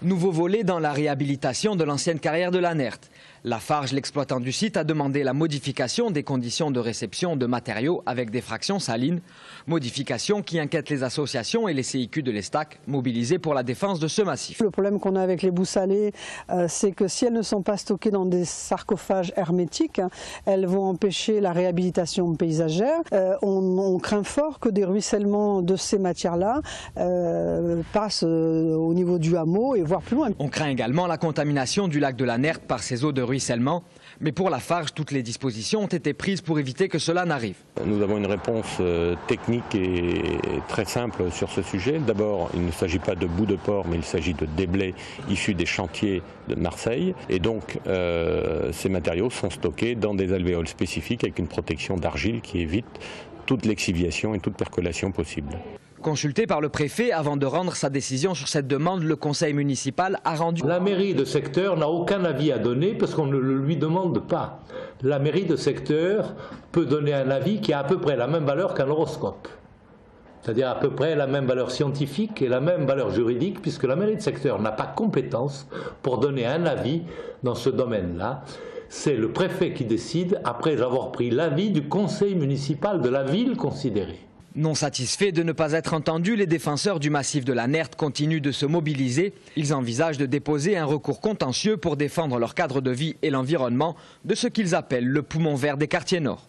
Nouveau volet dans la réhabilitation de l'ancienne carrière de l'Anert. Lafarge, l'exploitant du site, a demandé la modification des conditions de réception de matériaux avec des fractions salines. Modification qui inquiète les associations et les CIQ de l'Estac, mobilisés pour la défense de ce massif. Le problème qu'on a avec les boues salées, c'est que si elles ne sont pas stockées dans des sarcophages hermétiques, elles vont empêcher la réhabilitation paysagère. On craint fort que des ruissellements de ces matières-là passent au niveau du hameau et voire plus loin. On craint également la contamination du lac de l'Anert par ces eaux de ruissellement. Mais pour Lafarge, toutes les dispositions ont été prises pour éviter que cela n'arrive. Nous avons une réponse technique et très simple sur ce sujet. D'abord, il ne s'agit pas de boue de porc, mais il s'agit de déblais issus des chantiers de Marseille. Et donc, ces matériaux sont stockés dans des alvéoles spécifiques avec une protection d'argile qui évite toute lexiviation et toute percolation possible. Consulté par le préfet avant de rendre sa décision sur cette demande, le conseil municipal a rendu... La mairie de secteur n'a aucun avis à donner parce qu'on ne le lui demande pas. La mairie de secteur peut donner un avis qui a à peu près la même valeur qu'un horoscope. C'est-à-dire à peu près la même valeur scientifique et la même valeur juridique, puisque la mairie de secteur n'a pas compétence pour donner un avis dans ce domaine-là. C'est le préfet qui décide après avoir pris l'avis du conseil municipal de la ville considérée. Non satisfaits de ne pas être entendus, les défenseurs du massif de l'Anert continuent de se mobiliser. Ils envisagent de déposer un recours contentieux pour défendre leur cadre de vie et l'environnement de ce qu'ils appellent le poumon vert des quartiers nord.